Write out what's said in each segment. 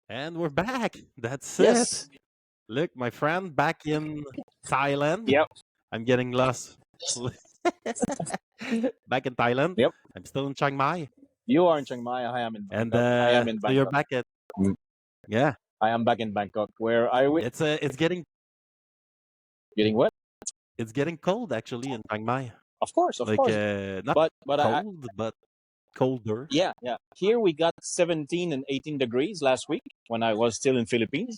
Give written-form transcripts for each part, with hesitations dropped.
And we're back. That's it. Yes. Look, my friend, back in Thailand. Yep. I'm getting lost. Back in Thailand. Yep. I'm still in Chiang Mai. You are in Chiang Mai. I am in And Bangkok. I am in so you're Bangkok. back at Mm. yeah. I am back in Bangkok, where I It's getting getting what? it's getting cold actually in Chiang Mai. Of Like course. not But cold, but colder. yeah, yeah. Here we got 17 and 18 degrees last week when I was still in Philippines.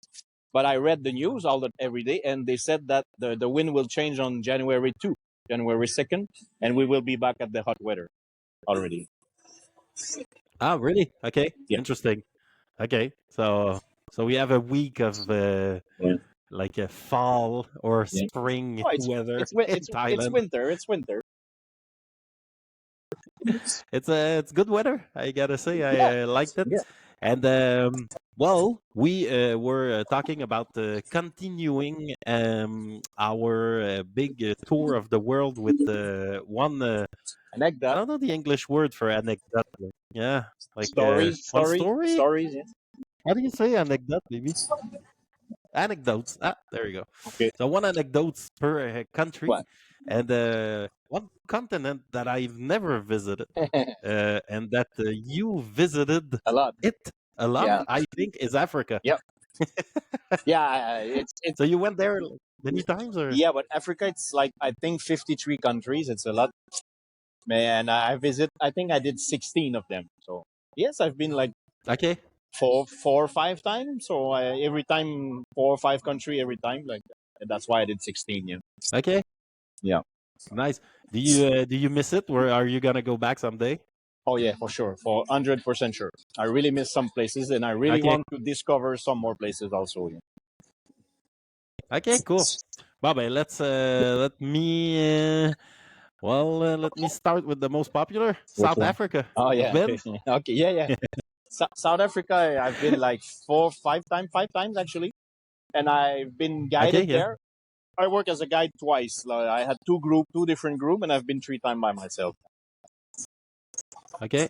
But I read the news every day, and they said that the wind will change on January 2nd, and we will be back at the hot weather already. Ah, really? Okay, Yeah. interesting. Okay, so we have a week of Yeah. like a fall or Yeah. spring Oh, weather in it's Thailand. winter. It's winter. It's good weather. I gotta say, Yeah. I liked it. Yeah. And well, we were talking about continuing our big tour of the world with one. I Anecdote. don't know the English word for anecdote. Yeah, like one Stories. story. Stories. Yeah. How do you say anecdote, maybe? Anecdotes. Ah, there you go. Okay. So one anecdotes per country, What? and one continent that I've never visited, and that you visited A lot. it a lot. Yeah. I think is Africa. Yep. Yeah. It's So you went there many times, or yeah, but Africa, it's like I think 53 countries. It's a lot, man. I visit. I think I did 16 of them. So yes, I've been like okay, four or five times. So every time 4 or 5 country every time. Like that's why I did 16. Yeah. okay, Yeah. nice. Do you miss it? Or are you gonna go back someday? Oh yeah, for sure, for 100% sure. I really miss some places, and I really Okay, want to discover some more places also. Yeah. okay, cool. Bobby, let me start with the most popular, Which South one? Africa. Oh You've yeah. been? Okay. Yeah. Yeah. South Africa, I've been like 5 times actually, and I've been Okay, guided yeah. there. I work as a guide twice. Like, I had two different group, and I've been 3 times by myself. Okay.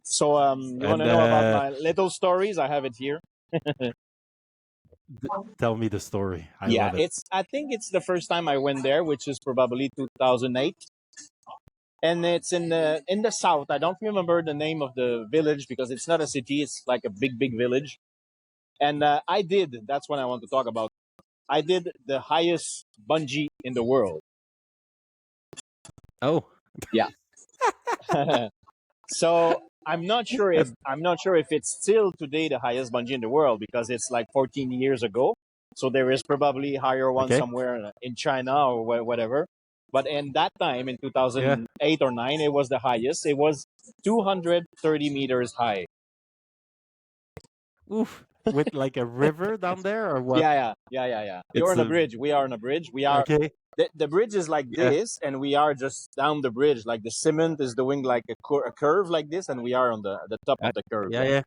So, you want And to know about my little stories? I have it here. tell me the story. I Yeah, love it. I think it's the first time I went there, which is probably 2008, and it's in the south. I don't remember the name of the village because it's not a city. It's like a big village. And I did. That's what I want to talk about. I did the highest bungee in the world. Oh, Yeah. So that's I'm not sure if it's still today the highest bungee in the world because it's like 14 years ago. So there is probably higher one okay. somewhere in China or whatever. But in that time, in Yeah. 2008 or 9, it was the highest. It was 230 meters high. Oof. With like a river down there, or what? Yeah. You're It's on a a bridge. We are on a bridge. okay. The bridge is like Yeah. this, and we are just down the bridge. Like the cement is doing like a curve like this, and we are on the top Uh, of the curve. yeah, Yeah. yeah.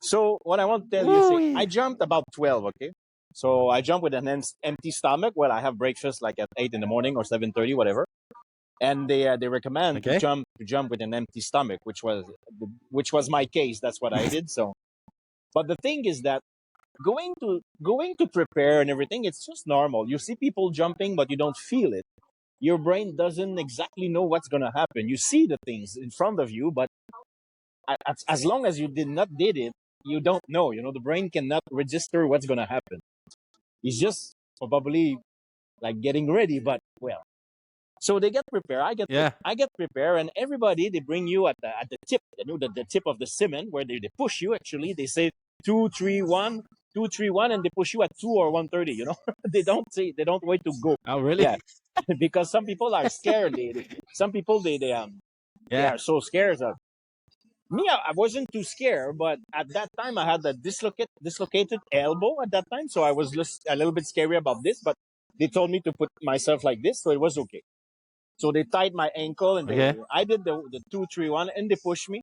So what I want to tell you is, I Ooh. jumped about 12. Okay, so I jumped with an empty stomach. Well, I have breakfast like at 8 in the morning or 7:30, whatever. And they recommend Okay. to jump with an empty stomach, which was my case. That's what I did. So, but the thing is that going to prepare and everything, it's just normal. You see people jumping, but you don't feel it. Your brain doesn't exactly know what's gonna happen. You see the things in front of you, but as long as you did it, you don't know. You know, the brain cannot register what's gonna happen. It's just probably like getting ready, but well. So they get prepared. Yeah. I get prepared, and everybody they bring you at the tip. You know, the tip of the cement where they push you. Actually, they say 2, 3, 1, 2, 3, 1, and they push you at 2 or 1:30. You know, they don't wait to go. Oh, really? Yeah, because some people are scared. Some people they Yeah. are so scared of me. I wasn't too scared, but at that time I had a dislocated elbow at that time, so I was just a little bit scary about this. But they told me to put myself like this, so it was okay. So they tied my ankle, and Okay. I did the 2, 3, 1, and they pushed me.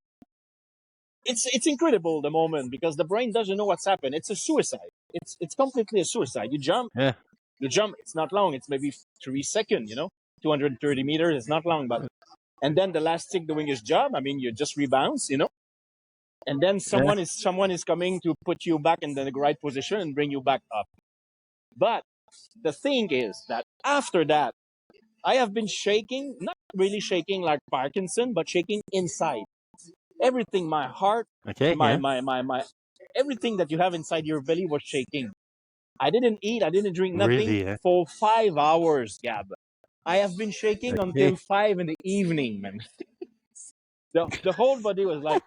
It's incredible the moment because the brain doesn't know what's happened. It's a suicide. It's completely a suicide. Yeah. You jump. It's not long. It's maybe 3 seconds. 230 meters. It's not long, but and then the last stick doing his job. I mean, you just rebounds. and then Yeah. someone is coming to put you back in the right position and bring you back up. But the thing is that after that, I have been shaking, not really shaking like Parkinson, but shaking inside. Everything, my heart, Okay. Yeah. my everything that you have inside your belly was shaking. I didn't eat, I didn't drink nothing Really? Yeah. for 5 hours, Gab. I have been shaking until Okay. 5 in the evening, man. The whole body was like,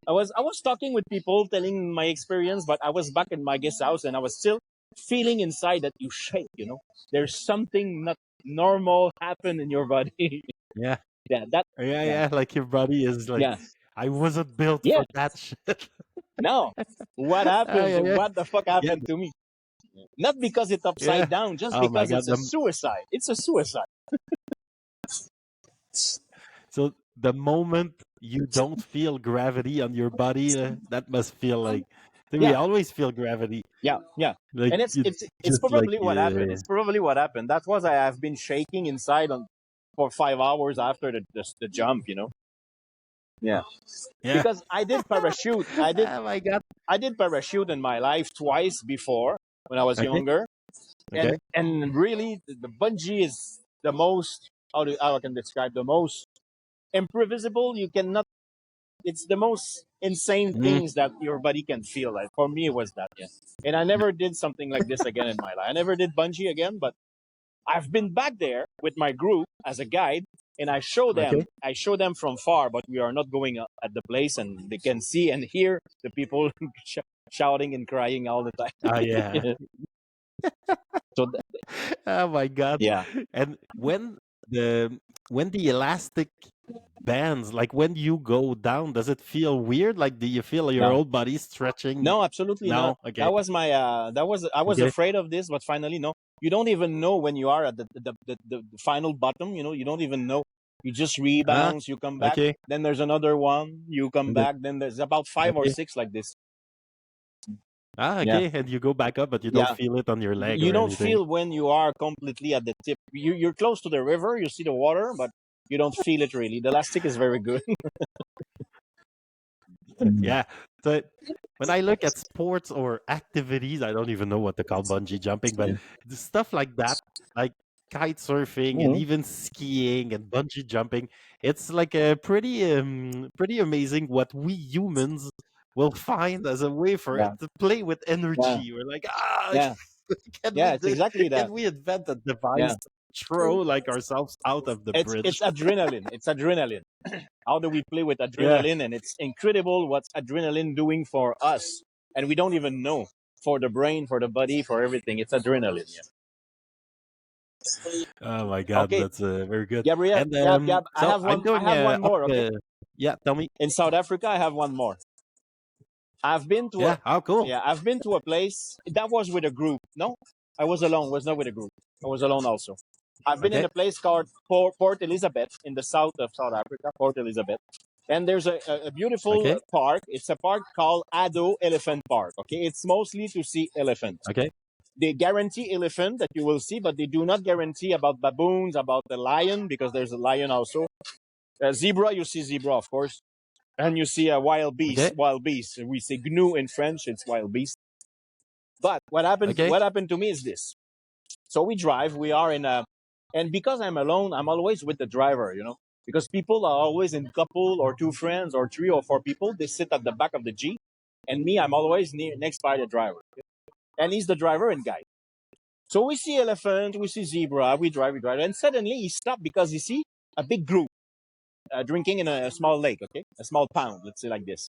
I was talking with people, telling my experience, but I was back in my guest house and I was still feeling inside that you shake. There's something not normal happen in your body. Yeah. Yeah, that. Yeah. Yeah, Yeah. Like your body is like, yeah, I wasn't built yeah. for that shit. Now, what Ah, happens? yeah. Yeah. What the fuck Yeah. happened to me? Not because it's Yeah. upside down, just Oh my because god. it's a suicide. It's a suicide. So the moment you don't feel gravity on your body, that must feel like. So we Yeah, always feel gravity. yeah, yeah. Like And it's you it's it's just like probably what happened. It's probably what happened. That was I have been shaking inside for 5 hours after the jump. Yeah, yeah. because I did parachute. Oh my god. I did parachute in my life twice before when I was Okay. younger, Okay. and really the bungee is the most, how I can describe, the most imprevisible. You cannot. It's the most insane Mm, things that your body can feel. Like for me, it was that. Yeah, and I never did something like this again in my life. I never did bungee again, but I've been back there with my group as a guide, and okay. I show them from far, but we are not going at the place, and they can see and hear the people shouting and crying all the Oh yeah. time. So Oh my god. yeah, And when the elastic bends, like when you go down, does it feel weird? Like do you feel your no, whole body stretching? no, absolutely not. No. Okay. That was my I was Okay. afraid of this, but finally, no. You don't even know when you are at the final bottom. You don't even know. You just Ah. rebounds, you come back. Okay. Then there's another one, you come And then, back. Then there's about five or okay. six like this. Ah. Yeah. Okay. And you go back up, but you don't Yeah, feel it on your leg you or don't anything. feel when you are completely at the tip. You're close to the river, you see the water, but you don't feel it really. The elastic is very good. Yeah. So when I look at sports or activities, I don't even know what to call bungee jumping, but the stuff like that, like kite surfing and Mhm. even skiing and bungee jumping, it's like a pretty amazing what we humans will find as a way for it Yeah, to play with yeah, energy. We're like, yeah, can yeah. we It's do, exactly that. can we invent a Yeah, device to throw like ourselves out of the it's bridge? adrenaline. It's adrenaline. How do we play with Yeah. adrenaline? And it's incredible what's adrenaline doing for us, and we don't even know, for the brain, for the body, for everything. It's adrenaline. Yeah. Oh my God, Okay, that's very good. Gabriel, And Gab. so I'm I going have one up. more. Okay, Yeah, tell me. in South Africa, I have one more. I've been to a Yeah, oh, cool. Yeah, I've been to a place that was with a group. No, I was alone. Was not with a group. I was alone also. I've been in Okay, a place called Port Elizabeth in the south of South Africa, Port Elizabeth. And there's a beautiful okay, park. It's a park called Ado Elephant Park. Okay, it's mostly to see elephants. okay, They guarantee elephant that you will see, but they do not guarantee about baboons, about the lion, because there's a lion also. Zebra, you see zebra, of course, and you see a wild beast. okay, Wild beast. We say gnu in French. It's wild beast. But okay, what happened to me is this. So we drive, we are in a, and because I'm alone, I'm always with the driver. Because people are always in couple or two friends or three or four people. They sit at the back of the Jeep, and me, I'm always next by the driver. And he's the driver and guide. So we see elephant, we see zebra, we drive. And suddenly he stopped because he see a big group drinking in a small lake, okay? A small pond, let's say like this.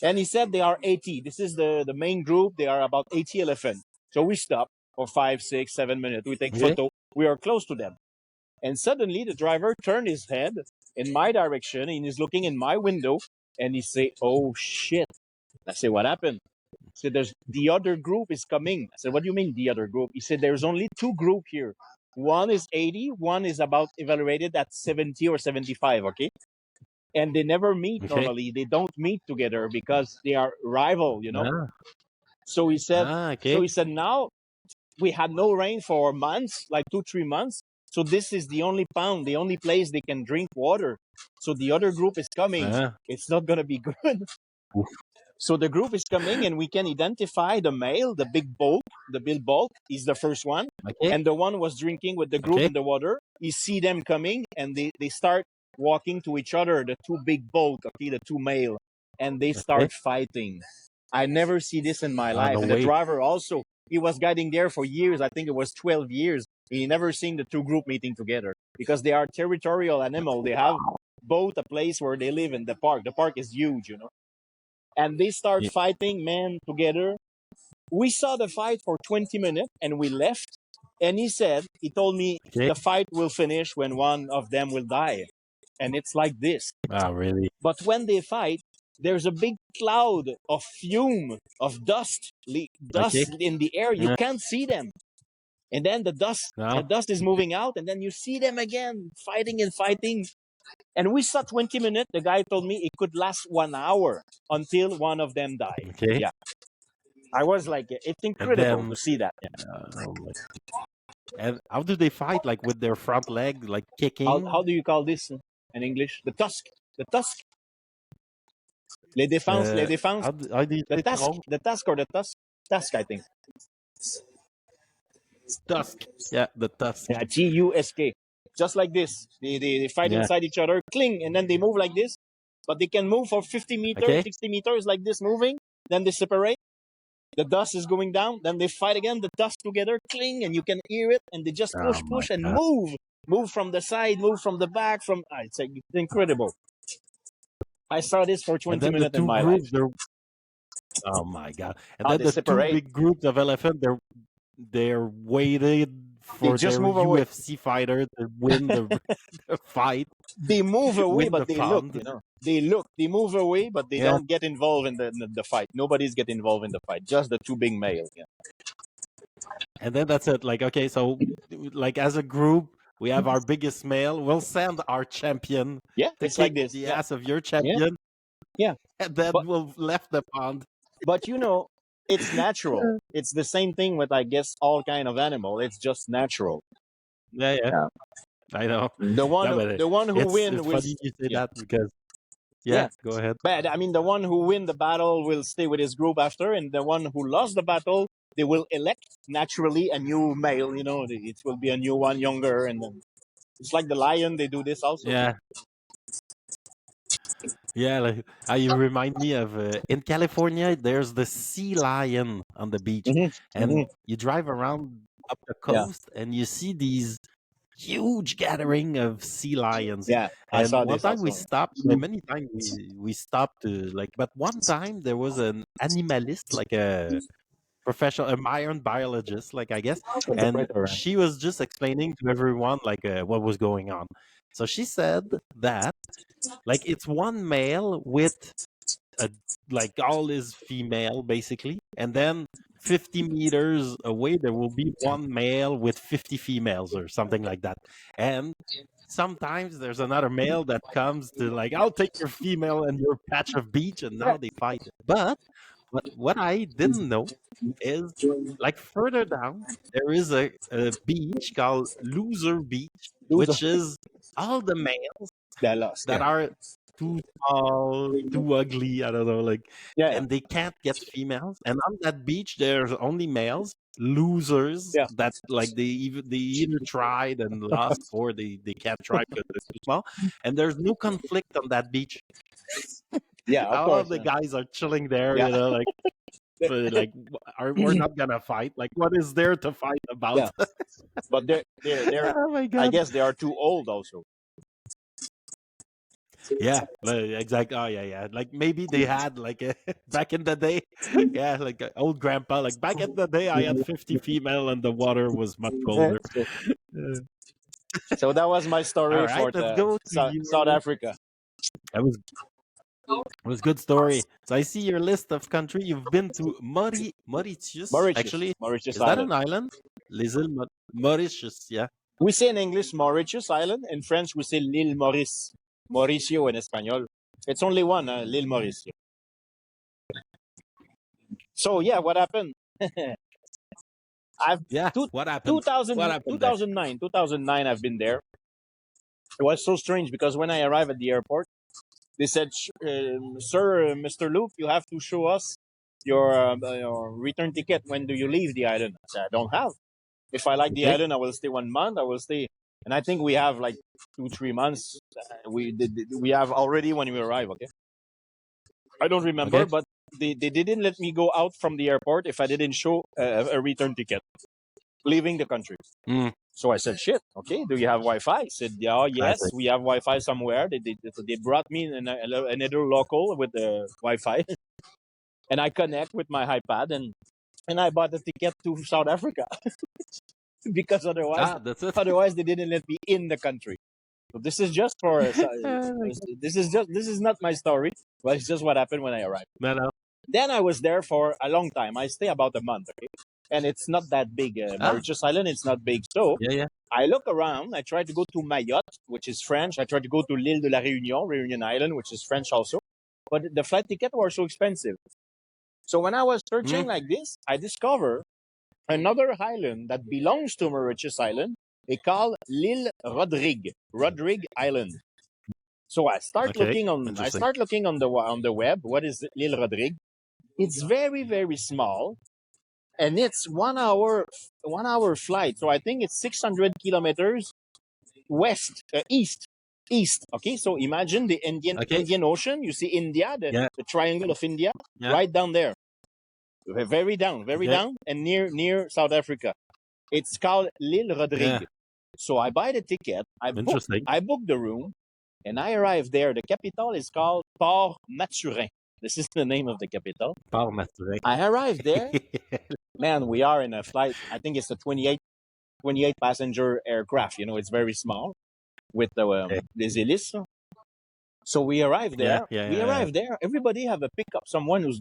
And he said they are 80. This is the main group. They are about 80 elephants. So we stop for 5, 6, 7 minutes. We take okay, photo. We are close to them. And suddenly the driver turned his head in my direction and he's looking in my window and he say, "Oh shit." I say, "What happened?" He said, "There's the other group is coming." I said, "What do you mean the other group?" He said, "There's only two group here. One is 80, one is about evaluated at 70 or 75, okay? And they never meet okay. normally. They don't meet together because they are rival. Ah, So he said, okay. now we had no rain for months, like 2, 3 months. So this is the only pound, the only place they can drink water. So the other group is coming. Ah, It's not gonna be good." Oof. So the group is coming, and we can identify the male, the big bulk is the first one, Okay. and the one was drinking with the group Okay. in the water. You see them coming, and they start walking to each other. The two big bulk, okay, the two male, and they Okay. start fighting. I never see this in my No life. And the way. driver also, he was guiding there for years. I think it was 12 years. He never seen the two group meeting together because they are territorial animal. They have both a place where they live in the park. The park is huge, you know. And they start Yeah. fighting, man, together. We saw the fight for 20 minutes and we left. And he told me Okay. the fight will finish when one of them will die. And it's like this. Oh, really? But when they fight, there's a big cloud of fume, of Okay. dust in the air. You Yeah. can't see them. And then the No. dust is moving out, and then you see them again fighting and fighting. And we saw 20 minutes. The guy told me it could last 1 hour until one of them died. Okay. Yeah. I was like, it's And incredible then, to see that. Yeah. oh my. And how do they fight? Like with their front leg, like How kicking? do you call this in English? The tusk. The tusk. Les défenses. How do you say tronc? The tusk or the tusk? Tusk, I think. Tusk. Yeah, the tusk. Yeah, Tusk. Just like this. They fight Yeah. inside each other, cling, and then they move like this. But they can move for 50 meters, Okay. 60 meters like this, moving. Then they separate. The dust is going down. Then they fight again. The dust together, cling, and you can hear it. And they just Oh my push, and god. move. Move from the side, move from the back. It's incredible. I saw this for And 20 then the minutes in two my groups, life. they're oh my god. And How then they the two separate. big groups of elephant, they're waited They for just their move away. UFC fighter to win the fight, They move away, win the but they look, pound. They move away, but they Yeah. don't get involved in the fight. Nobody's get involved in the fight. Just the two big males. Yeah. And then that's it. Like, okay, so like as a group, we have our biggest male. We'll send our champion Yeah, to it's like kick this. the Yeah. ass of your Yeah. champion, Yeah. and then But we'll left the pond. but it's natural. It's the same thing with, I guess, all kind of animal. It's just natural. Yeah, yeah, Yeah. I know. Yeah, but The one who win it's will. funny you say Yeah. that because Yeah. go ahead. But I mean, the one who win the battle will stay with his group after, and the one who lost the battle, they will elect naturally a new male. It will be a new one, younger, and then it's like the lion. They do this also. Yeah, yeah. Like, you remind me of in California. There's the sea lion on the beach, and you drive around up the Yeah. coast, and you see these huge gathering of sea lions. Yeah, I And saw one this time we also. stopped. Like, many times we stopped to like, but one time there was an animalist, like a professional, a marine biologist, like I guess, and Interpreter. she was just explaining to everyone like what was going on. So she said that like it's one male with a like all is female basically, and then 50 meters away there will be one male with 50 females or something like that. And sometimes there's another male that comes to like, I'll take your female and your patch of beach, and now they fight. But what I didn't know is like further down there is a beach called Loser Beach, Those which is all the males they lost. that Yeah. are too small, too ugly, I don't know, like, Yeah. and they can't get females. And on that beach, there's only males, losers Yeah. that like they either tried and lost, or they can't try because they're too small. And there's no conflict on that beach. Yeah. Of All of course. the guys are chilling there, Yeah. like. Like, we're not gonna fight. Like, what is there to fight about? Yeah. But they're. Oh my I god! guess they are too old also. Yeah, exactly. Oh yeah. Like maybe they had like back in the day, yeah, like old grandpa. Like back in the day, I had 50 female, and the water was much colder. Uh, So that was my all story right, for let's the go to your South list. Africa. That was it was good story. So I see your list of country. You've been to Mauritius. Actually, Mauritius is that Island. an island? Les îles Mauritius. Yeah. We say in English Mauritius Island. In French, we say l'île Maurice. Mauricio in Espanol. It's only one, l'île Mauricio. So yeah, what happened? What happened? 2000, What happened there? 2009, I've been there. It was so strange because when I arrived at the airport, They said, "Sir, Mr. Luke, you have to show us your return ticket. When do you leave the island?" I said, "I don't have. If I like the Okay. island, I will stay 1 month. I will stay." And I think we have like 2 3 months. We have already when we arrive. Okay, I don't remember, Okay. but they didn't let me go out from the airport if I didn't show a return ticket leaving the country. Mm, So I said, "Shit, okay, do you have Wi-Fi?" He said, "Yeah, yes, classic. we have Wi-Fi somewhere." They brought me another local with the Wi-Fi, and I connect with my iPad, and I bought a ticket to South Africa because Ah, that's it. otherwise they didn't let me in the country. So this is just for this is not my story, but it's just what happened when I arrived. No, no. Then I was there for a long time. I stay about a month, okay, and it's not that big. Ah, Mauritius Island, it's not big, so yeah, yeah. I look around. I try to go to Mayotte, which is French. I try to go to l'île de la Réunion, Réunion Island, which is French also. But the flight ticket were so expensive. So when I was searching Mm, like this, I discover another island that belongs to Mauritius Island. They call l'île Rodrigues, Rodrigue Island. So okay. Interesting. start looking on the web. What is l'île Rodrigue? It's very very small, and it's 1 hour flight. So I think it's 600 kilometers west, east. Okay, so imagine the Okay. Indian Ocean. You see India, Yeah, the triangle of India, yeah. right down there, very Okay. down, and near South Africa. It's called l'île Yeah. Rodrigue. So I buy the ticket. Interesting. I book the room, and I arrive there. The capital is called Port Maturin. This is the name of the capital. Par Maturek. I arrived there. Man, we are in a flight. I think it's a 28 passenger aircraft. You know, it's very small with the Okay. des hélices. So we arrived Yeah, there. yeah, We yeah, yeah. arrived there. Everybody have a pickup, someone who's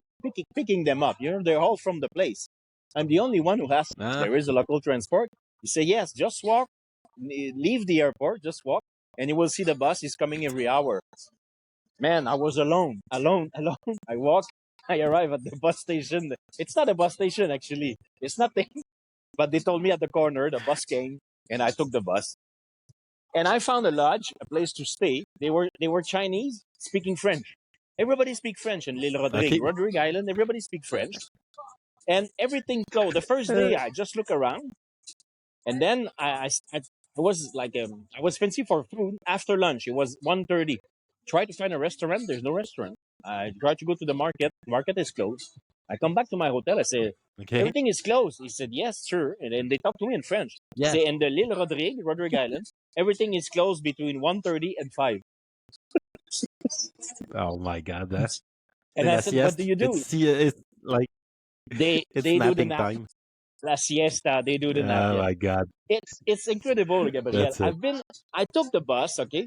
picking them up. You know, they're all from the place. I'm the only one who has. Ah, There is a local transport. You say yes, just walk, leave the airport, just walk, and you will see the bus is coming every hour. Man, I was alone. I walk. I arrive at the bus station. It's not a bus station actually. It's nothing. But they told me at the corner the bus came, and I took the bus. And I found a lodge, a place to stay. They were Chinese speaking French. Everybody speak French in L'Île Rodrigue, okay. Rodrigue Island. Everybody speak French, and everything closed. The first day, I just look around, and then I was like, I was fancy for food after lunch. It was 1:30. Try to find a restaurant. There's no restaurant. I try to go to the market. Market is closed. I come back to my hotel. I say, Okay. everything is closed. He said, yes, sir. And then they talk to me in French. Yeah. Say, in the L'Île Rodrigue, Rodrigue Island, everything is closed between 1:30 and 5. Oh my God. And C'est I la said, what sieste. do you do? It's like it's They do the napping nap, time. la siesta. They do the nap. Oh Yeah, my God. it's incredible, Gabriel. That's it. I took the bus, okay,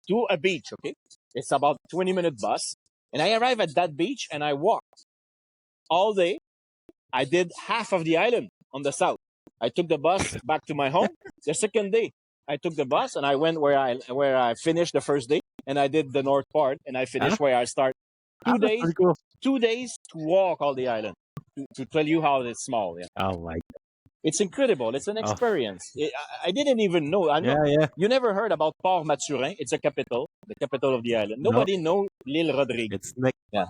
to a beach. Okay, it's about 20-minute bus, and I arrive at that beach and I walk all day. I did half of the island on the south. I took the bus back to my home. The second day, I took the bus and I went where I finished the first day, and I did the north part, and I Ah, finished where I start. ah, Two that's days, pretty cool. 2 days to walk all the island to tell you how it's small. Yeah, Oh my. it's incredible. It's an Oh experience. I didn't even know. I know yeah, yeah. you never heard about Port Maturin. It's a capital, the capital of the island. No, Nobody know l'île Rodrigue. it's next. Yeah,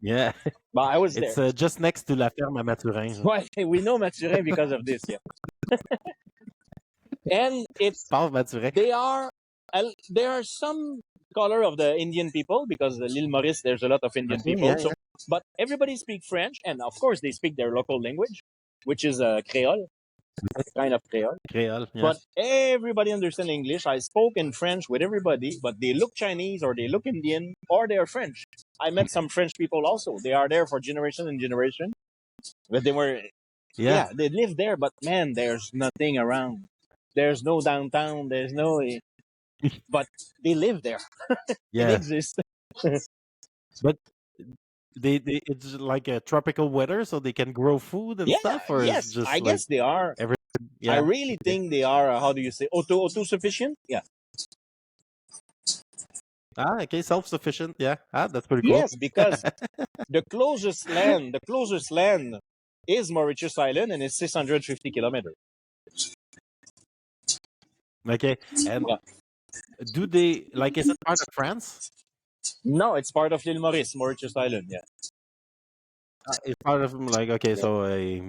Yeah, but I was there. it's just next to La Ferme à Maturin. Why we know Maturin because of this. Yeah, and it's Par Maturin. there are some color of the Indian people because the l'île Maurice there's a lot of Indian Okay, people. yeah, So, yeah. but everybody speak French, and of course they speak their local language, which is Creole, kind of Creole. Creole, yeah. But everybody understand English. I spoke in French with everybody, but they look Chinese or they look Indian or they are French. I met some French people also. They are there for generation and generation. But they were, Yeah, yeah, they live there. But man, there's nothing around. There's no downtown. There's no, but they live there. It yeah. exists. But they it's like a tropical weather, so they can grow food and Yeah, stuff, or is yes, just I like guess they are. every I yeah. really Okay. think they are. How do you say auto sufficient? Yeah. Ah, okay, self-sufficient. Yeah. Ah, that's pretty cool. Yes, because the closest land is Mauritius Island, and it's 650 kilometers. Okay. And Yeah. do they like is it part of France? No, it's part of l'île Maurice, Mauritius Island. Yeah, It's part of them, like, okay, yeah. so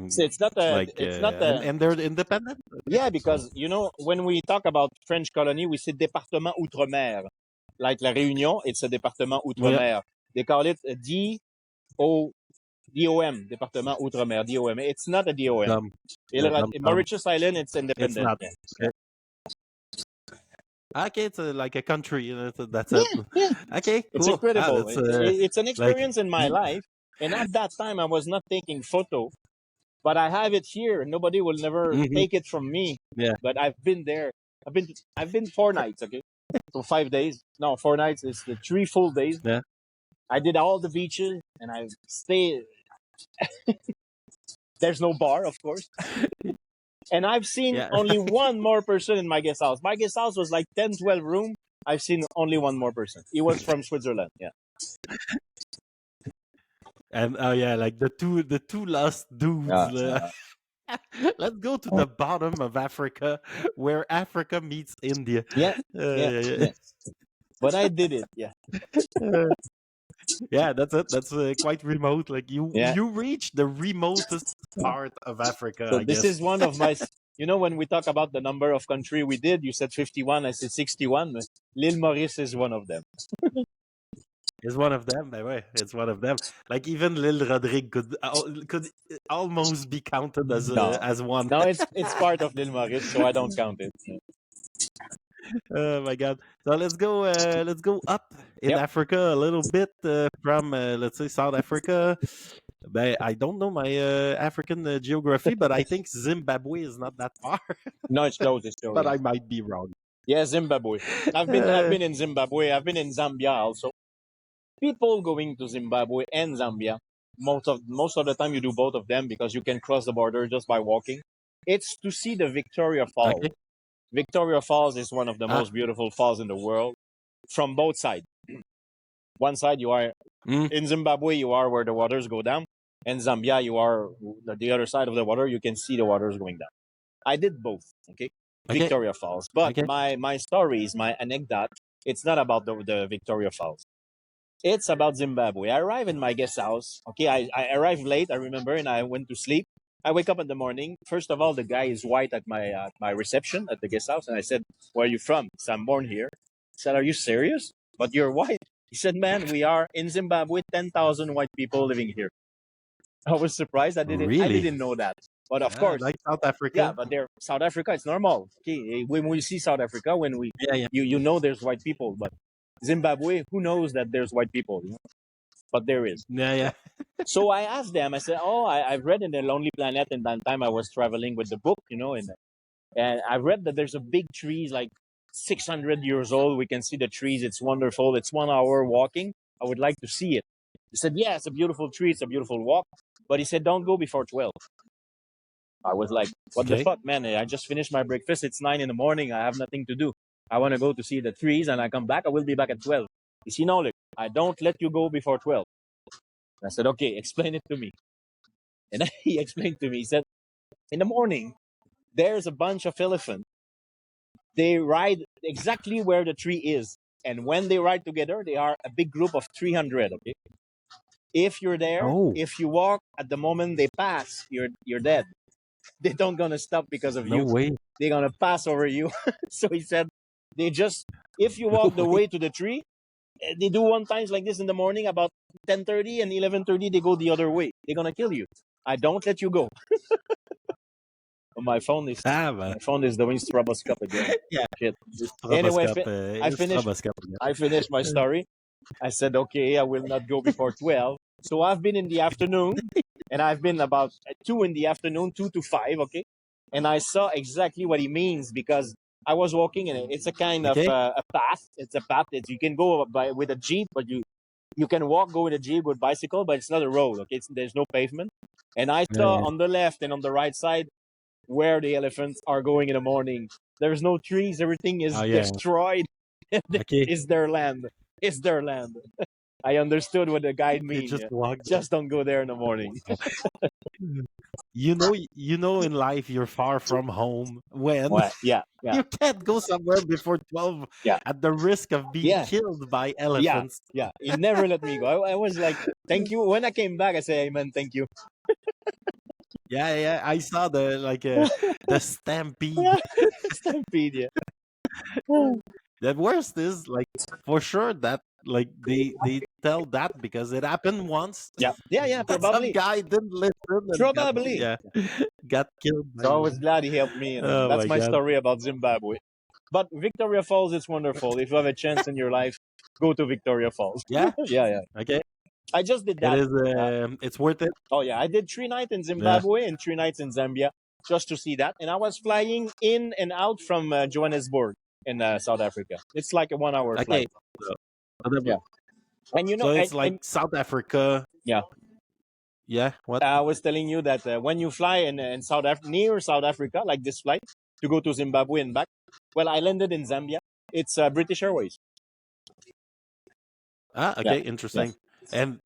So it's not a, and they're independent. Okay, yeah, so because you know when we talk about French colony, we say département outre-mer. Like La Réunion, it's a département well, yeah, outre-mer. They call it a DOM, département outre-mer, DOM. It's not a DOM. dumb, yeah, dumb, dumb. Mauritius Island, it's It's independent. not. Yeah, yeah, Okay, okay, it's like a country. That's it. yeah, yeah. Okay, It's cool. Ah, incredible. that's It's an like experience in my life. And at that time, I was not taking photo, but I have it here. Nobody will never mhm, take it from me. yeah, But I've been there. I've been 4 nights. Okay, so 5 days. No, 4 nights. It's the 3 full days. yeah. I did all the beaches, and I stayed. There's no bar, of course. And I've seen Yeah. only one more person in my guest house. My guest house was like 10, 12 room. I've seen only one more person. He was from Switzerland. Yeah. And oh yeah, like the two lost dudes. Uh, Let's go to the bottom of Africa, where Africa meets India. yeah. Yeah. Yeah, Yeah. But I did it. Yeah. yeah, that's it. That's quite remote. Like you, Yeah. you reach the remotest part of Africa, So I this guess. is one of my, you know, when we talk about the number of country we did, you said 51, I said 61. L'île Maurice is one of them. It's one of them. Anyway, it's one of them. Like even Lil Rodrigues could almost be counted No. as one. No, it's part of l'île Maurice, so I don't count it. Oh my god! So let's go up in Yep. Africa a little bit from let's say South Africa. But I don't know my African geography, but I think Zimbabwe is not that far. No, it's close. It's close. But I might be wrong. Yeah, Zimbabwe. I've been in Zimbabwe. I've been in Zambia also. People going to Zimbabwe and Zambia, most of the time you do both of them because you can cross the border just by walking. It's to see the Victoria Falls. Okay. Victoria Falls is one of the Ah. most beautiful falls in the world from both sides. One side you are Mm. in Zimbabwe, you are where the waters go down, and Zambia, you are the other side of the water. You can see the waters going down. I did both. Okay, Okay. Victoria Falls. But Okay. my stories, my anecdote, it's not about the Victoria Falls. It's about Zimbabwe. I arrived in my guest house. Okay, I arrived late, I remember, and I went to sleep. I wake up in the morning. First of all, the guy is white at my reception at the guest house, and I said, "Where are you from?" He said, "I'm born here." I said, "Are you serious? But you're white." He said, "Man, we are in Zimbabwe, 10,000 white people living here." I was surprised. I Really? didn't know that. But of Yeah, course, like South Africa. yeah, but there, South Africa, it's normal. Okay, when we see South Africa, when we Yeah, yeah, you know there's white people, but Zimbabwe, who knows that there's white people? You know? But there is. yeah, yeah. So I asked them. I said, "Oh, I've read in the Lonely Planet, and that time I was traveling with the book, you know, and I read that there's a big trees like 600 years old. We can see the trees. It's wonderful. It's 1 hour walking. I would like to see it." He said, "Yeah, it's a beautiful tree. It's a beautiful walk." But he said, "Don't go before 12." I was like, "What the Okay. fuck, man? I just finished my breakfast. It's 9 in the morning. I have nothing to do. I want to go to see the trees, and I come back. I will be back at 12." He said, "No, look, I don't let you go before 12." I said, "Okay, explain it to me." And he explained to me. He said, "In the morning, there's a bunch of elephants. They ride exactly where the tree is. And when they ride together, they are a big group of 300. Okay. If you're there, Oh, if you walk at the moment they pass, you're dead. They don't gonna stop because of no you. way. They're gonna pass over you." So he said, they just, if you No walk the way. way to the tree, they do one times like this in the morning about 10:30 and 11:30. They go the other way. They're gonna kill you. I don't let you go. My phone is Ah, man. doing stroboscope again. Yeah. Shit. It's Anyway, stroboscope. I It's finished. stroboscope again. I finished my story. I said, "Okay, I will not go before 12." So I've been in the afternoon, and I've been about 2 in the afternoon, 2 to 5. Okay, and I saw exactly what he means because I was walking, and it's a kind of Okay. a path. It's a path that you can go by with a jeep, but you can walk, go with a jeep, with bicycle, but it's not a road. Okay, there's no pavement. And I Yeah, saw yeah. on the left and on the right side where the elephants are going in the morning. There's no trees. Everything is Oh, yeah. destroyed. Okay. It's their land. It's their land. I understood what the guide You mean. just Yeah. walk there. Just don't go there in the morning. Wow. You know, in life you're far from home when What? Yeah, yeah, you can't go somewhere before 12 yeah, at the risk of being yeah, killed by yeah, elephants. yeah. He never let me go. I was like, thank you. When I came back, I said, Amen, thank you. Yeah, yeah, I saw the stampede. Stampede, yeah. The worst is like for sure that like they tell that because it happened once. Yeah, yeah, yeah, That some probably. guy didn't listen and got Probably. yeah got killed by So I was glad he helped me, and oh that's my my god. story about Zimbabwe. But Victoria Falls, it's wonderful. If you have a chance in your life, go to Victoria Falls. Yeah, Yeah, yeah. okay. I just did It that. is Uh, it's worth it. oh yeah, I did 3 nights in Yeah. Zimbabwe and 3 nights in Zambia just to see that. And I was flying in and out from Johannesburg in South Africa. It's like a 1 hour Okay. flight. So, whatever. Yeah, and you know, So it's like and South Africa. yeah, Yeah, what? I was telling you that when you fly in near South Africa, like this flight to go to Zimbabwe and back, well, I landed in Zambia. It's British Airways. Ah, Yeah, okay, yeah, interesting. And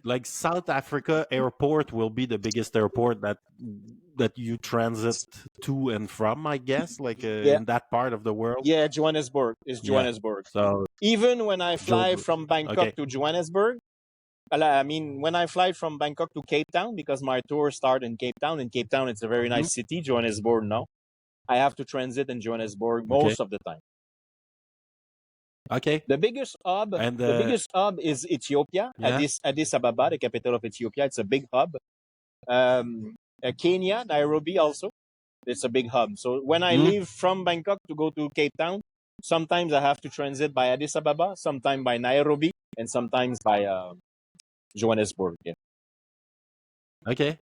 like South Africa airport will be the biggest airport that you transit to and from, I guess, like yeah, in that part of the world. yeah. Johannesburg is Yeah. Johannesburg. So Even when I fly Joburg. from Bangkok Okay. to Johannesburg, I mean, when I fly from Bangkok to Cape Town, because my tour started in Cape Town. In Cape Town, it's a very Mhm. nice city. Johannesburg now. I have to transit in Johannesburg Okay. most of the time. Okay. The biggest hub, And the biggest hub is Ethiopia, yeah. Addis Ababa, the capital of Ethiopia. It's a big hub. Kenya, Nairobi also. It's a big hub. So when I Mm, leave from Bangkok to go to Cape Town, sometimes I have to transit by Addis Ababa, sometimes by Nairobi, and sometimes by Johannesburg. Yeah. okay.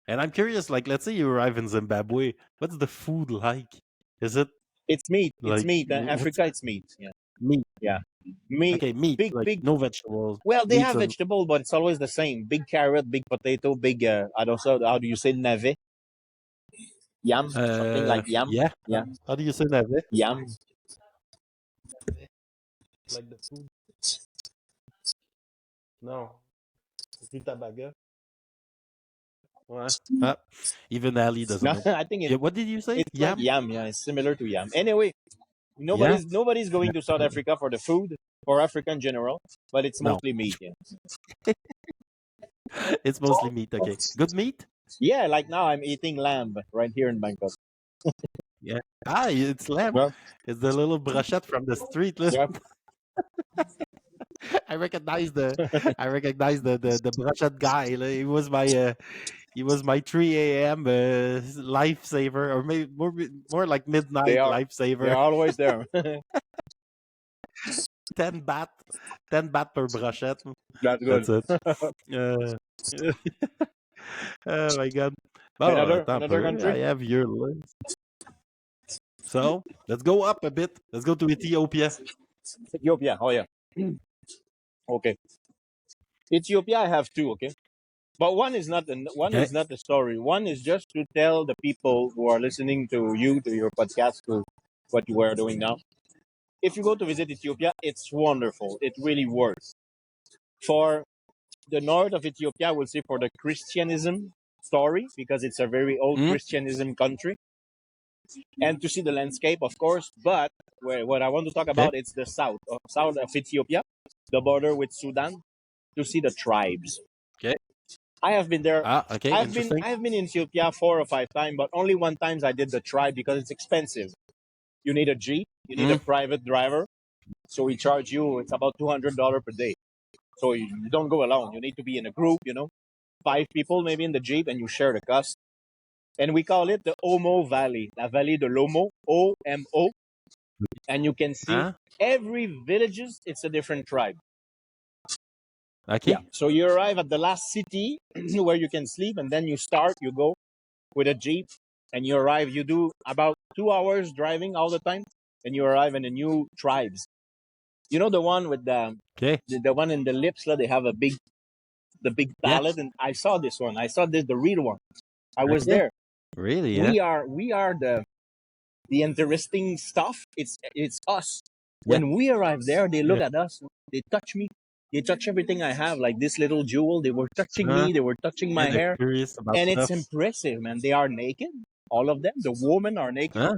And I'm curious, like let's say you arrive in Zimbabwe, what's the food like? Is it It's meat. It's like meat. what's Africa, it's meat. Yeah. meat? Yeah. Meat. Okay, meat, Big, like big. no vegetables. Well, they Meats have and vegetable, but it's always the same. Big carrot, big potato, big. I don't know how do you say navet? Yam, something like yam. yeah. Yeah, How do you say that? yam. Like the food? No. Rutabaga. Ouais. Ah, even Ali doesn't No, know. I think Yeah, what did you say? it's like Yam? yam. Yeah, it's similar to yam. Anyway, Yeah? nobody's going to South Africa for the food or Africa in general, but it's No. mostly meat. Yeah. It's mostly meat. Okay. Good meat? Yeah, like now I'm eating lamb right here in Bangkok. Yeah. Ah, it's lamb. Yeah, It's the little brochette from the street. yeah. I recognize the brochette guy. Like, he was my 3 a.m. Lifesaver, or maybe more like They midnight are. They're lifesaver. always there. 10 baht, 10 baht per brochette. That's good. That's it. Uh, oh my god. Oh, attends un Another peu. I country. have your list. So let's go up a bit. Let's go to Ethiopia. Ethiopia. Oh yeah. Okay. Ethiopia, I have two. Okay. But one Okay. is not the story. One is just to tell the people who are listening to you, to your podcast, to what you are doing now. If you go to visit Ethiopia, it's wonderful. It really works. For the north of Ethiopia, I will say for the Christianism story, because it's a very old Mm, Christianism country, and to see the landscape, of course. But what I want to talk okay. about it's the south of Ethiopia, the border with Sudan, to see the tribes. Okay. I have been there. Ah, okay. Interesting. I've been in Ethiopia 4 or 5 times, but only one times I did the tribe because it's expensive. You need a jeep, you need a Mm, private driver, so we charge you. It's about $200 per day. So you don't go alone. You need to be in a group. 5 people maybe in the jeep, and you share the cost. And we call it the Omo Valley, La Vallée de l'Omo, OMO. And you can see ah, every villages. It's a different tribe. Yeah. okay. So you arrive at the last city where you can sleep, and then you go with a jeep, and you arrive. You do about 2 hours driving all the time, and you arrive in a new tribes. You know the one with Okay. the one in the lips. They have the big Yeah. palette, and I saw this one. I saw the real one. I was Okay. there. Really? Yeah. We are the interesting stuff. It's us. Yeah. When we arrive there, they look Yeah. at us. They touch me. They touch everything I have, like this little jewel. They were touching Uh, me. They were touching yeah, my they're hair, curious about and it's stuff. impressive, man. They are naked, all of them. The women are naked. Huh?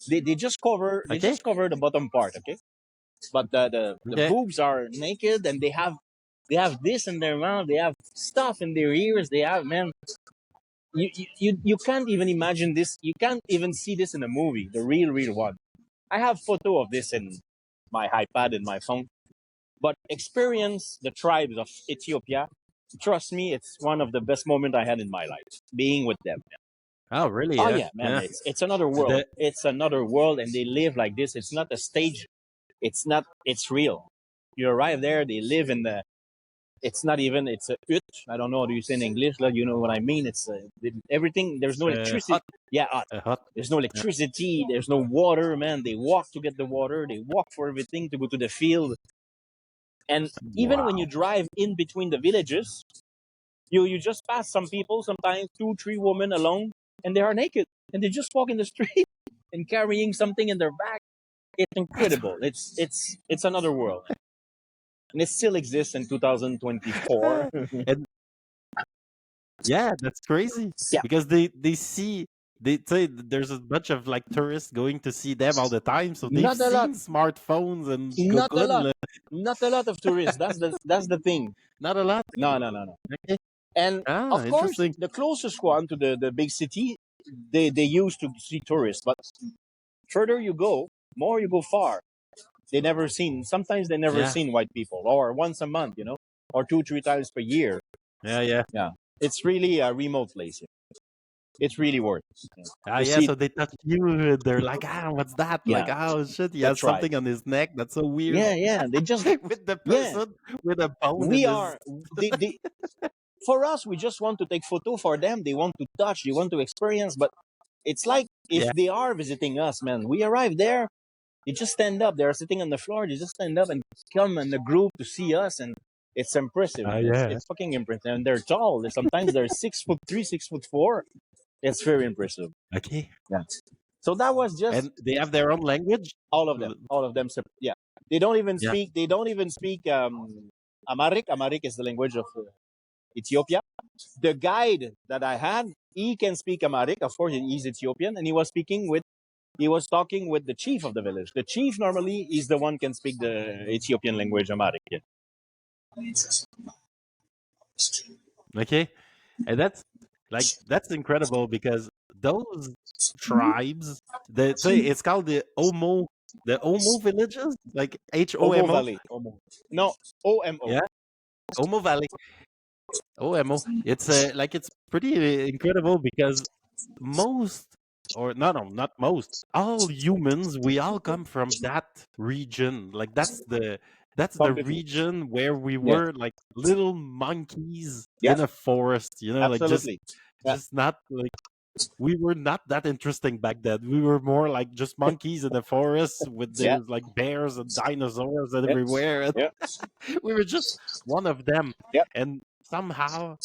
They Okay. just cover the bottom part, okay? But the Okay. boobs are naked, and they have this in their mouth. They have stuff in their ears. They have, man. You can't even imagine this. You can't even see this in a movie, the real one. I have photo of this in my iPad and my phone. But experience the tribes of Ethiopia. Trust me, it's one of the best moments I had in my life being with them. Oh, really? Oh Yeah. yeah, man, Yeah. it's another world. The, It's another world, and they live like this. It's not a stage. It's not. It's real. You arrive there. They live in the. It's not even. It's a hut. I don't know. How do you say in English? Like, you know what I mean? It's everything. There's no electricity. hot. Yeah, hut. Hot. There's no Yeah. electricity. There's no water, man. They walk to get the water. They walk for everything to go to the field. And even when you Wow. drive in between the villages, you just pass some people, sometimes two, three women alone, and they are naked, and they just walk in the street and carrying something in their back. It's incredible. It's another world, and it still exists in 2024. And yeah, that's crazy Yeah, because they see they say that there's a bunch of like tourists going to see them all the time, so they've not a lot, seen smartphones and not a lot, Google. not a lot of tourists. That's the thing. Not a lot. No. Okay. And Ah, of course, interesting. the closest one to the big city, they used to see tourists, but further you go, more you go far. They never seen. Sometimes they never Yeah. seen white people, or once a month, or two, three times per year. Yeah. Yeah. Yeah, it's really a remote place. It's really worth it. Ah, To yeah. see. So they touch you. And they're like, ah, what's that? Like, Yeah, oh shit, he the has tribe. something on his neck. That's so weird. Yeah. They just With the yeah. person with a bone in We his. are they for us. We just want to take photo. For them, they want to touch. They want to experience. But it's like if Yeah. they are visiting us, man. We arrive there. They just stand up. They're sitting on the floor. They just stand up and come in the group to see us, and it's impressive, Ah, man. It's, yeah. it's fucking impressive. And they're tall. Sometimes they're 6'3", 6'4". It's very impressive. Okay. Yeah. So that was just And they have their own language. all of them. All of them. Yeah. They don't even Yeah. speak. They don't even speak Amharic. Amharic is the language of Ethiopia. The guide that I had, he can speak Amharic. Of course, he's Ethiopian, and he was talking with the chief of the village. The chief normally is the one can speak the Ethiopian language, Amharic. Yeah. Okay. And that's incredible because those tribes that say it's called the Omo villages, like Omo HOMO. Valley. Omo. No, OMO. Yeah, Omo Valley. OMO. It's like it's pretty incredible because most or no, not most, all humans, we all come from that region. Like that's the Completely. region where we Yeah. were like little monkeys Yeah. in a forest, like just Absolutely. Yeah. just not like we were not that interesting back then. We were more like just monkeys in the forest with Yeah. there's like bears and dinosaurs Yeah. everywhere. And Yeah. we were just one of them. Yeah. And somehow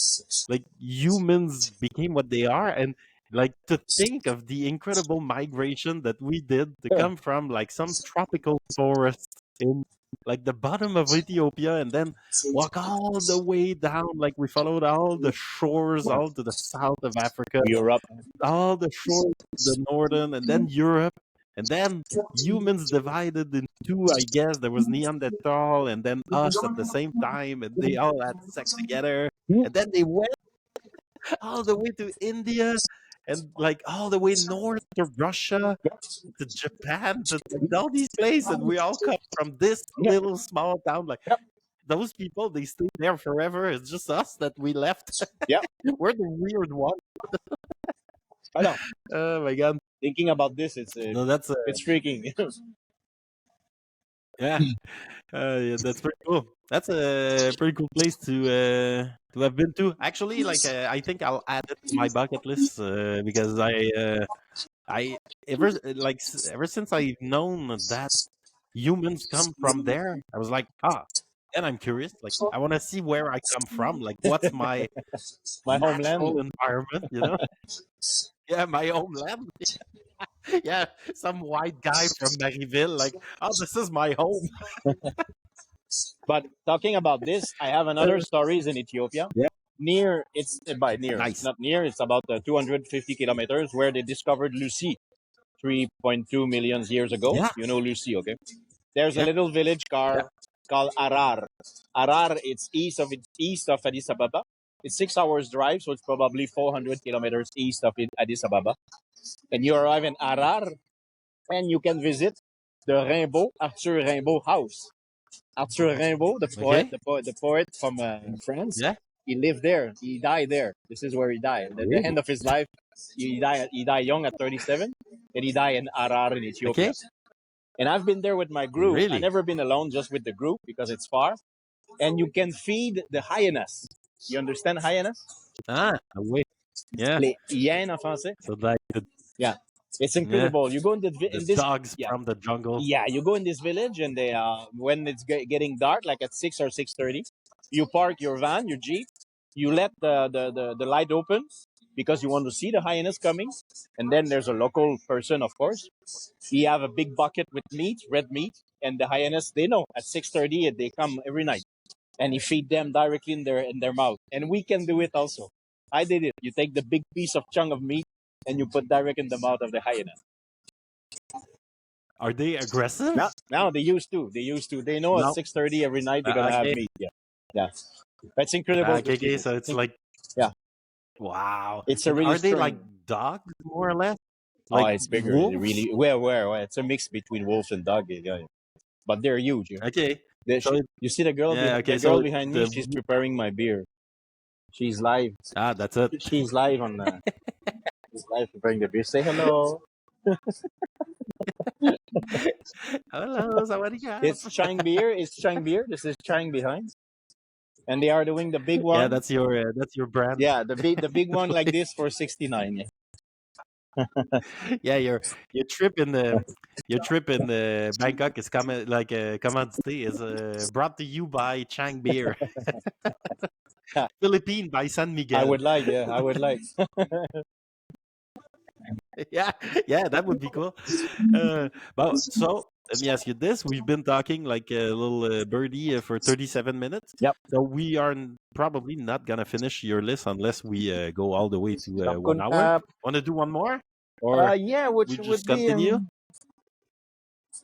like humans became what they are. And like to think of the incredible migration that we did to Yeah. come from like some tropical forest in like the bottom of Ethiopia and then walk all the way down. Like we followed all the shores Yeah. all to the south of Africa, Europe. all the shores of the northern, and then Europe, and then humans divided in two. I guess there was Neanderthal, and then us at the same time, and they all had sex together, Yeah. and then they went all the way to India, and like all the way north to Russia, to Japan, to like all these places, and we all come from this Yeah. little small town. Like Yeah. those people, they stayed there forever. It's just us that we left. Yeah. We're the weird one. I know. Oh my god! Thinking about this, No, that's it's freaking. yeah. Yeah, that's pretty cool. That's a pretty cool place to have been to. Actually, like I think I'll add it to my bucket list because I ever since I've known that humans come from there, I was like, and I'm curious. Like, I want to see where I come from. Like, what's my My homeland. natural environment? Yeah, my homeland. Yeah, some white guy from Maryville. Like, oh, this is my home. But talking about this, I have another stories in Ethiopia. Yeah. Near, it's by near, it's Nice. not near. It's about 250 kilometers where they discovered Lucy 3.2 million years ago. Yeah. You know Lucy, okay? There's a Yeah. little village Yeah. called Arar. Arar, it's east of Addis Ababa. It's 6 hours drive, so it's probably 400 kilometers east of Addis Ababa. And you arrive in Arar, and you can visit the Arthur Rimbaud house. Arthur Rimbaud, Okay. the poet from France, Yeah. he lived there. He died there. This is where he died. At the Really? end of his life, he died young at 37, and he died in Arar in Ethiopia. Okay. And I've been there with my group. I've Really? never been alone, just with the group because it's far. And you can feed the hyenas. You understand hyenas? Ah, wait. Yeah. Les hyènes en français. So like Yeah, it's yeah, incredible. You go in, the in this. dogs Yeah, from the jungle. yeah. You go in this village, and they when it's getting dark, like at 6 or 6:30, you park your van, your jeep. You let the light open because you want to see the hyenas coming. And then there's a local person, of course. He have a big bucket with meat, red meat, and the hyenas, they know at 6:30 they come every night, and he feed them directly in their mouth. And we can do it also. I did it. You take the big piece of chunk of meat and you put direct in the mouth of the hyena. Are they aggressive? Now they used to. They used to. They know at No. 6:30 every night they're gonna have Okay. meat. Yeah, yeah. That's incredible to Okay. see. So it's like Yeah, wow. it's a And really are they like strong. dogs more or less? Oh, Like it's bigger. It wolves? really where it's a mix between wolf and dog. Yeah, yeah. But they're huge. Yeah. Okay. So it, You see the girl yeah. Okay. the girl So behind me. the She's preparing my beer. She's live. that's it. She's live on. She's live preparing the beer. Say hello. Hello, It's sawadee. Chang beer. It's Chang beer. This is Chang behind, and they are doing the big Yeah, one. that's your brand. Yeah, the big one like this for 69. Yeah. Yeah, your trip in the Bangkok is coming like a commodity is brought to you by Chang Beer, Philippine by San I Miguel. would like. Yeah, I would like. Yeah, yeah, that would be cool. But so let me ask you this: we've been talking like a little birdie for 37 minutes. Yep. So we are probably not gonna finish your list unless we go all the way to Stop 1 hour. Want to do one more, or yeah, which we would just be. continue?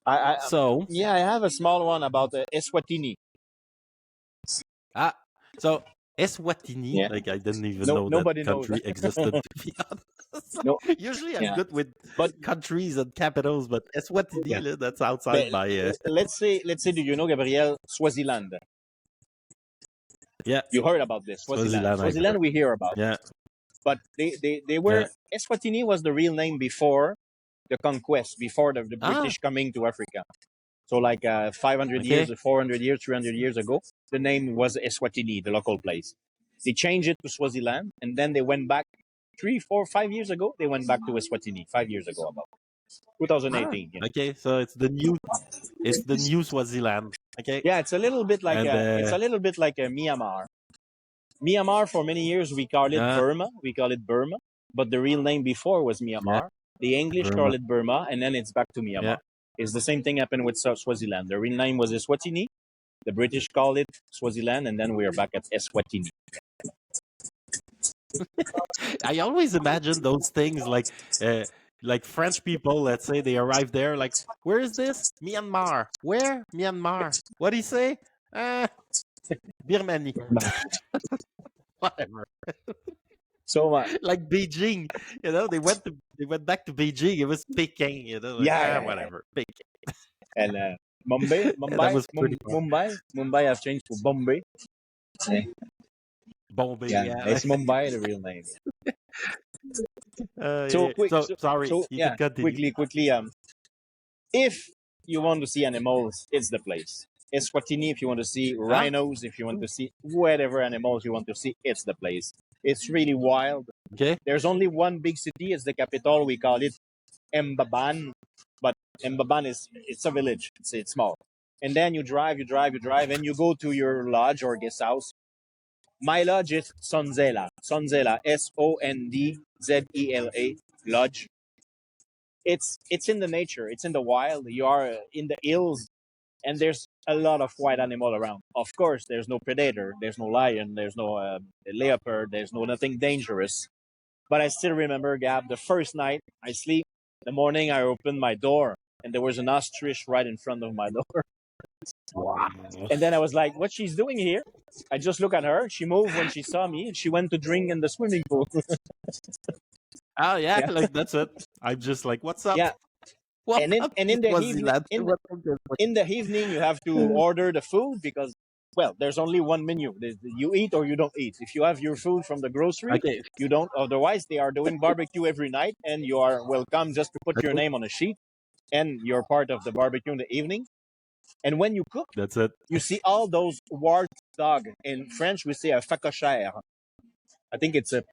I So yeah, I have a small one about the Eswatini. ah, so Eswatini, Yeah. like I didn't even No, know that nobody knows. country existed. To be honest, No. usually I'm Yeah, good with but countries and capitals, but yeah. Eswatini, that's outside But my let's say, do you know Gabriel Swaziland? yeah. You heard about this Swaziland? Swaziland, I've Swaziland, heard. we hear about, Yeah, but they yeah. were Eswatini was the real name before the conquest, before the Ah, British coming to Africa. So like 500 years, okay. 400 years, 300 years ago, the name was Eswatini, the local place. They changed it to Swaziland, and then they went back 3, 4, 5 years ago. They went back to Eswatini 5 years ago, about Ah, 2018. Yeah, okay. So it's the new Swaziland. Okay, yeah. It's a little bit like and Myanmar. Myanmar for many years we call it ah, Burma. We call it Burma, but the real name before was yeah, Myanmar. The English call Burma. it Burma, and then it's back to Yeah. Myanmar. It's the same thing happened with Swaziland. The real name was Eswatini. The British called it Swaziland, and then we are back at Eswatini. I always imagine those things like French people. Let's say they arrive there. Like, where is this? Myanmar. Where? Myanmar. What do you say? Birmanie. Whatever. So Like Beijing. They went back to Beijing. It was Peking. Like yeah, whatever. Peking. and Mumbai, Yeah, that was pretty fun. Mumbai have changed to Bombay. Bombay. Yeah, Yeah. it's Mumbai, the real name. So Yeah. quick, So sorry. so You yeah, can continue. quickly. If you want to see animals, it's the place. Eswatini, if you want to see Ah. rhinos, if you want to see whatever animals you want to see, it's the place. It's really wild. Okay. There's only one big city. It's the capital. We call it Mbaban, but Mbaban it's a village. It's small. And then you drive, and you go to your lodge or guest house. My lodge is Sondzela. Sondzela, Sondzela, lodge. It's in the nature. It's in the wild. You are in the hills. and there's a lot of wild animal around. Of course, there's no predator, there's no lion, there's no leopard, there's no nothing dangerous. But I still remember, Gab, the first night I sleep, the morning I opened my door, and there was an ostrich right in front of my door. Wow. And then I was like, what she's doing here? I just look at her. She moved when she saw me, and she went to drink in the swimming pool. Oh yeah, Yeah. like that's it. I'm just like, what's up? Yeah. And Welcome in to in the evening Swaziland. Welcome to in the evening you have to order the food because well there's only one menu. You eat or you don't eat. If you have your food from the grocery, Okay, you don't. Otherwise, they are doing barbecue every night, and you are welcome just to put your okay, name on a sheet, and you're part of the barbecue in the evening. And when you cook, that's it. you see all those wart dog. In French, we say a facochère. I think it's a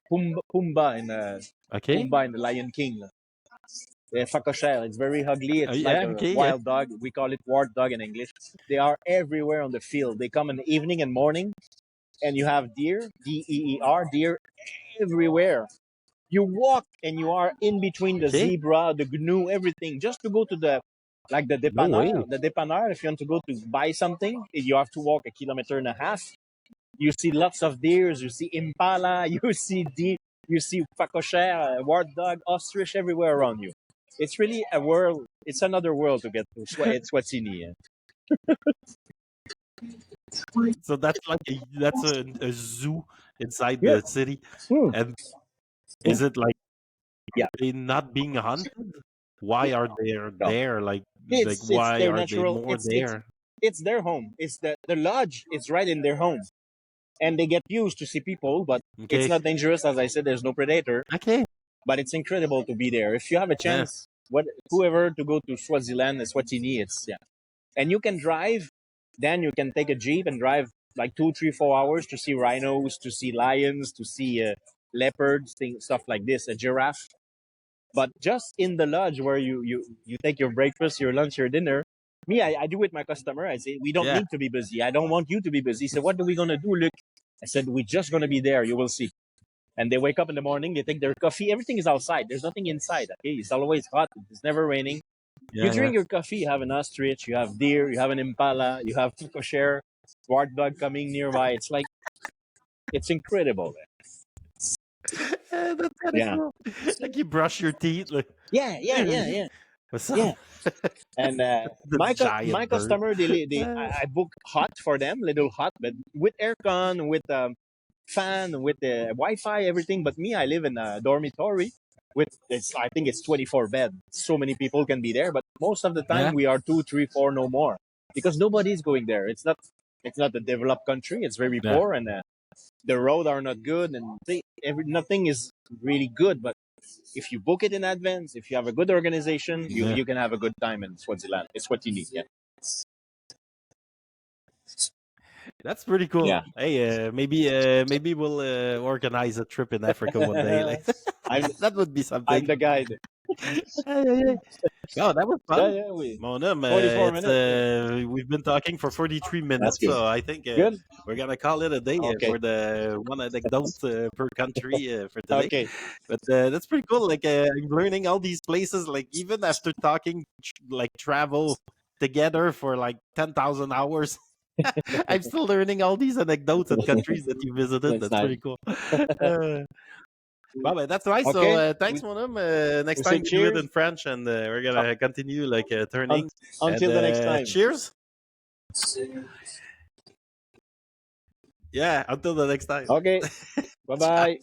Okay, Pumbaa in the Lion King. The facochère. It's very ugly. It's like yeah, a okay, yeah, wild dog. We call it wart dog in English. They are everywhere on the field. They come in the evening and morning, and you have deer, deer, deer everywhere. You walk and you are in between the okay. zebra, the gnu, everything, just to go to the like the No dépanneur. way. The dépanneur, if you want to go to buy something, you have to walk 1.5 kilometers. You see lots of deers, you see impala, you see deer, you see facochère, wart dog, ostrich everywhere around you. It's really a world. It's another world to get to. It's Eswatini. Yeah. So that's a zoo inside Yeah. the city, Hmm. and Hmm. is it like Yeah. they not being hunted? Why are they No. there? Like It's why their are they natural. more there? It's their home. It's the lodge. It's right in their home, and they get used to see people. But it's Okay, not dangerous, as I said. There's no predator, okay, but it's incredible to be there. If you have a yeah, chance, whoever to go to Swaziland, Eswatini, it's yeah, and you can drive. Then you can take a jeep and drive like 2, 3, 4 hours to see rhinos, to see lions, to see leopards, things stuff like this, a giraffe. But just in the lodge where you take your breakfast, your lunch, your dinner. Me, I do with my customer. I say we don't yeah, need to be busy. I don't want you to be busy. So what are we gonna do? Look, I said we're just gonna be there. You will see. And they wake up in the morning. They take their coffee. Everything is outside. There's nothing inside. Okay, it's always hot. It's never raining. You yeah, yeah. drink your coffee. You have an ostrich. You have deer. You have an impala. You have kosher wart dog coming nearby. It's like it's incredible. That's kind of Yeah, cool. Like you brush your teeth, like yeah, yeah, yeah, yeah, what's up? yeah. And The my giant bird. customer, I book hot for them, little hot, but with aircon, with fan, with the Wi-Fi, everything. But me, I live in a dormitory with it's I think it's 24 bed. So many people can be there, but most of the time Yeah, we are two, three, four, no more, because nobody's going there. It's not a developed country. It's very yeah, poor, and the road are not good, and nothing is really good. But if you book it in advance, if you have a good organization, yeah. you can have a good time in Swaziland. It's what you need. Yeah. That's pretty cool. Yeah. Hey, maybe we'll organize a trip in Africa one day. Like I'm that would be I'm something. the guide. Hey, hey, hey. Oh, that was Yeah, fun. yeah, we Monum, 44 minutes. Yeah. we've been talking for 43 That's minutes, good. so I think Good. we're gonna call it a day Okay. for the one anecdote per country for today. Okay. But that's pretty cool. Like I'm learning all these places. Like even after talking, like travel together for like 10,000 hours, I'm still learning all these anecdotes and countries that you visited. That's That's nice. pretty cool. Uh, well, that's nice. So Okay. thanks, Monum. Next We say time we do it cheers. in French, and we're Uh, gonna continue like un- turning. And until the next time. cheers. Yeah, until the next time. Okay. Bye Ciao. bye.